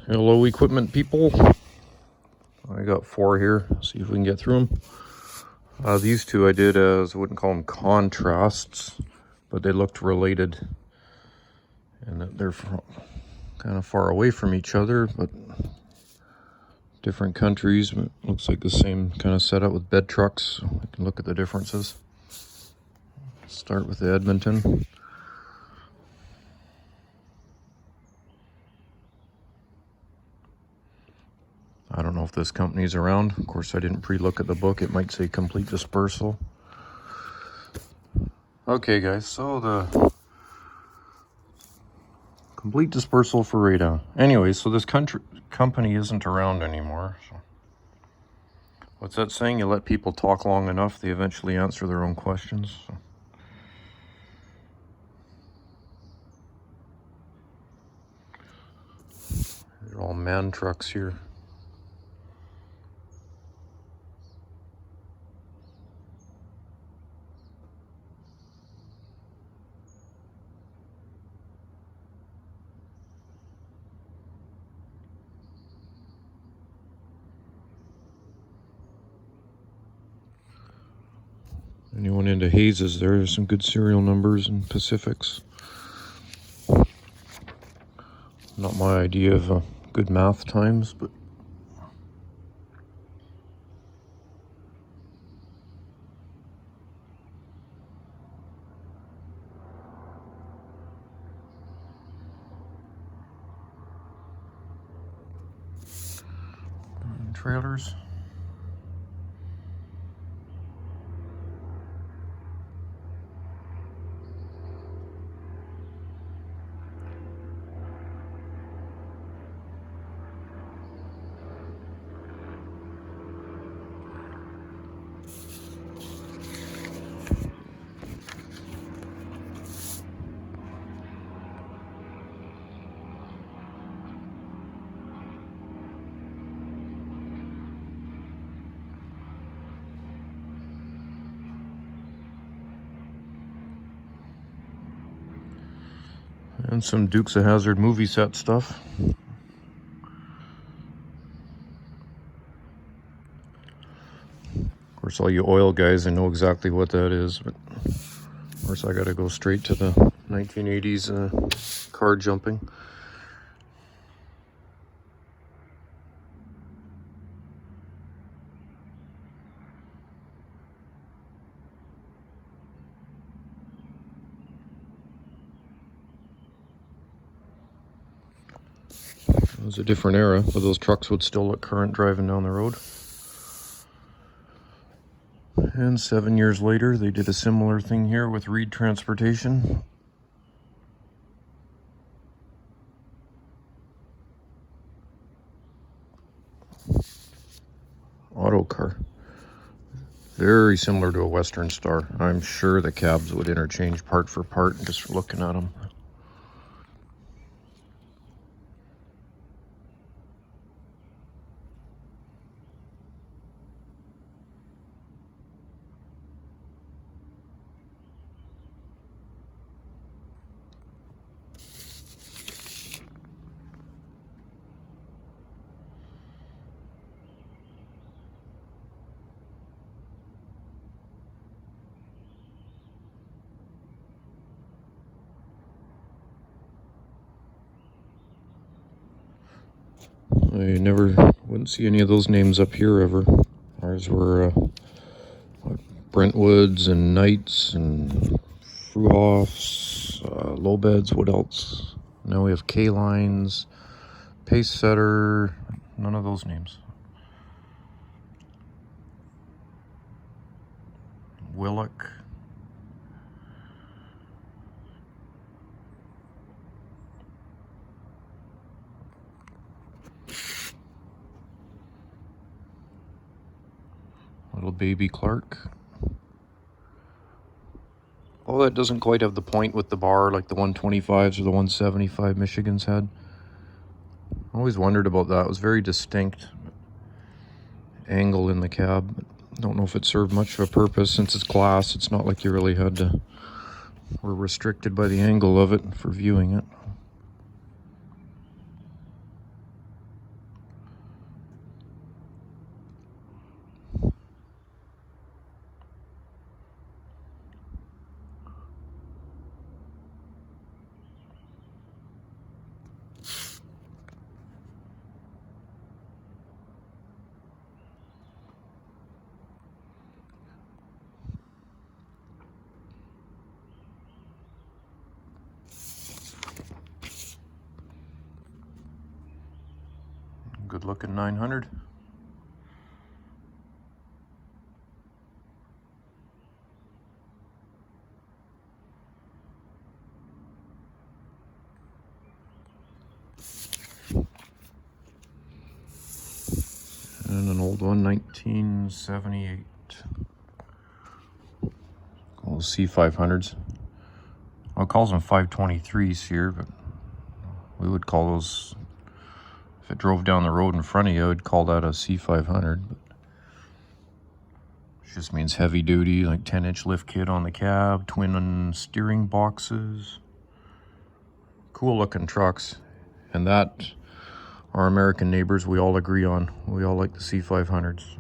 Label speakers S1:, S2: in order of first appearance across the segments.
S1: Hello, equipment people. I got 4 here. See if we can get through them. These two I did as, I wouldn't call them contrasts, but they looked related. And that they're kind of far away from each other, but different countries. But looks like the same kind of setup with bed trucks. So I can look at the differences. Start with the Edmonton. I don't know if this company's around. Of course, I didn't pre-look at the book. It might say complete dispersal. Okay, guys, so the complete dispersal for radon. Anyway, so this company isn't around anymore. So what's that saying? You let people talk long enough, they eventually answer their own questions. So. They're all MAN trucks here. Anyone into Hazes, there's some good serial numbers and Pacifics. Not my idea of good math times, but trailers. And some Dukes of Hazzard movie set stuff. Of course, all you oil guys, I know exactly what that is, but of course I gotta go straight to the 1980s car jumping. It was a different era, but those trucks would still look current driving down the road. And 7 years later, they did a similar thing here with Reed Transportation. Autocar. Very similar to a Western Star. I'm sure the cabs would interchange part for part just looking at them. I wouldn't see any of those names up here ever. Ours were Brentwoods and Knights and Fruhoffs, Lowbeds, what else? Now we have K-Lines, Pace Setter, none of those names. Willock. Little baby Clark. Oh, that doesn't quite have the point with the bar like the 125s or the 175 Michigan's had. I always wondered about that. It was very distinct angle in the cab. Don't know if it served much of a purpose since it's glass. It's not like you really were restricted by the angle of it for viewing it. Good looking 900. And an old one, 1978. All C500s. I'll call them 523s here, but we would call those, if it drove down the road in front of you, I'd call that a C500. But it just means heavy duty, like 10-inch lift kit on the cab, twin steering boxes. Cool looking trucks. And that, our American neighbors, we all agree on. We all like the C500s.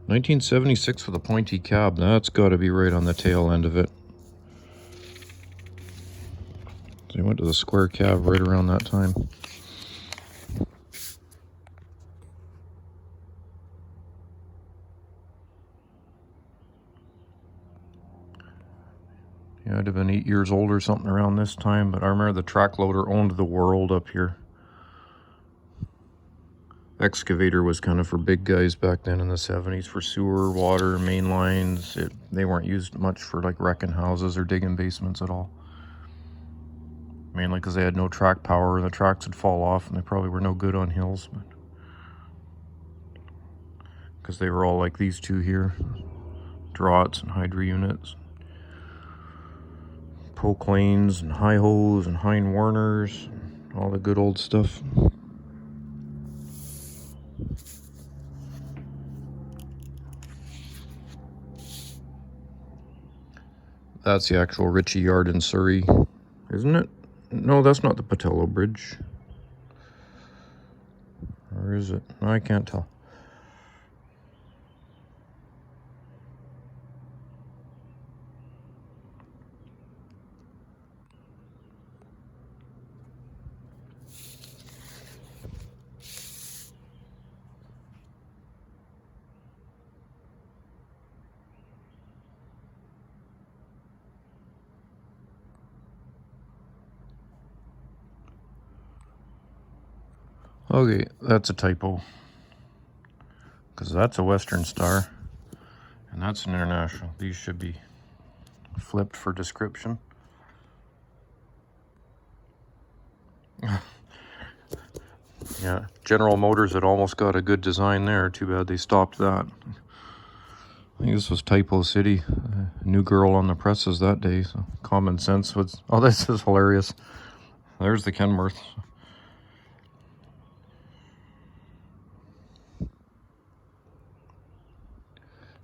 S1: $1976 with a pointy cab. That's got to be right on the tail end of it. They went to the square cab right around that time. Yeah, I'd have been 8 years old or something around this time, but I remember the track loader owned the world up here. Excavator was kind of for big guys back then in the 70s, for sewer, water, main lines. They weren't used much for like wrecking houses or digging basements at all. Mainly because they had no track power, the tracks would fall off, and they probably were no good on hills. Because they were all like these two here, draughts and Hydra units, poke lanes and Hi-Hos and Hein Warners, all the good old stuff. That's the actual Ritchie Yard in Surrey, isn't it? No, that's not the Patello Bridge. Or is it? I can't tell. Okay, that's a typo. Because that's a Western Star. And that's an International. These should be flipped for description. Yeah, General Motors had almost got a good design there. Too bad they stopped that. I think this was Typo City. New girl on the presses that day, so common sense was... Oh, this is hilarious. There's the Kenworth.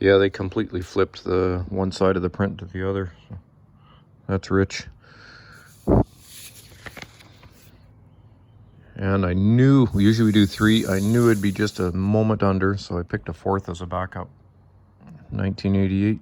S1: Yeah, they completely flipped the one side of the print to the other. So that's rich. And I knew, usually we do 3, I knew it'd be just a moment under, so I picked a 4th as a backup. 1988.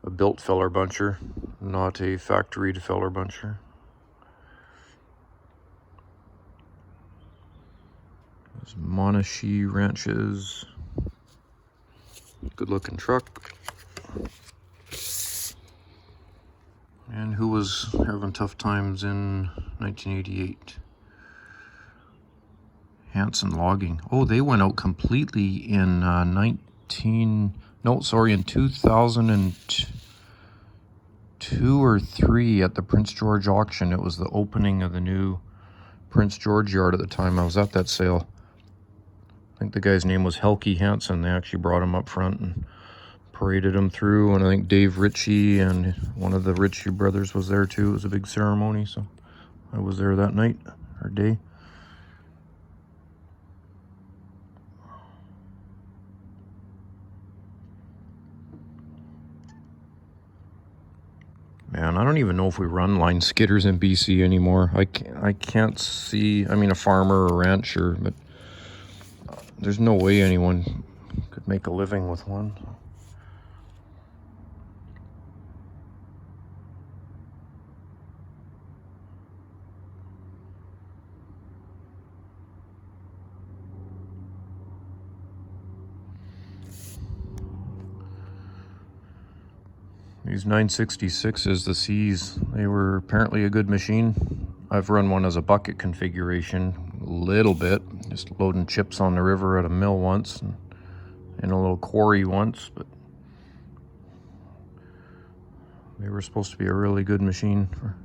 S1: A built feller buncher, not a factory feller buncher. There's Monashee Ranches. Good looking truck. And who was having tough times in 1988? Hanson Logging. Oh, they went out completely in 2002 or 3 at the Prince George auction. It was the opening of the new Prince George yard at the time. I was at that sale. I think the guy's name was Helke Hansen. They actually brought him up front and paraded him through. And I think Dave Ritchie and one of the Ritchie brothers was there too. It was a big ceremony, so I was there that night or day. Man, I don't even know if we run line skidders in BC anymore. I can't see, I mean, a farmer or a rancher, but there's no way anyone could make a living with one. These 966s, the C's, they were apparently a good machine. I've run one as a bucket configuration a little bit, just loading chips on the river at a mill once and in a little quarry once, but they were supposed to be a really good machine for.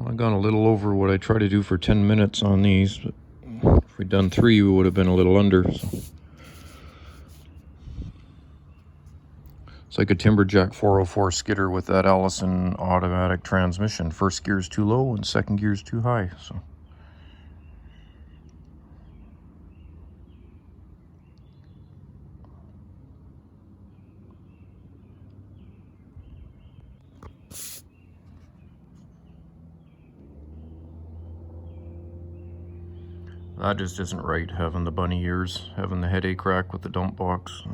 S1: I've gone a little over what I try to do for 10 minutes on these, but if we'd done 3, we would have been a little under. So. It's like a Timberjack 404 skidder with that Allison automatic transmission. First gear's too low and second gear's too high. So. That just isn't right, having the bunny ears, having the headache rack with the dump box.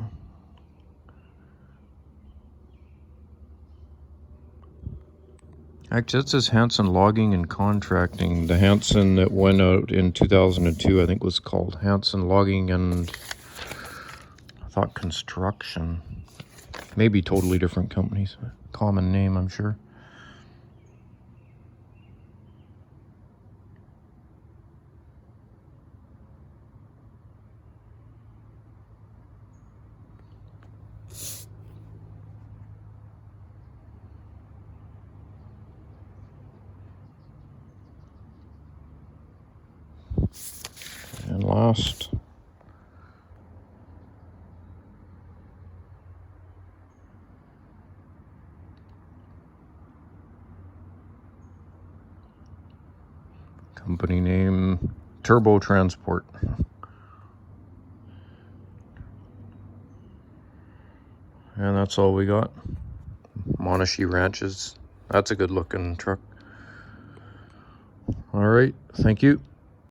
S1: Actually, that says Hanson Logging and Contracting. The Hanson that went out in 2002, I think, was called Hanson Logging and I thought Construction. Maybe totally different companies. Common name, I'm sure. And last, company name Turbo Transport. And that's all we got. Monashee Ranches. That's a good looking truck. All right, thank you.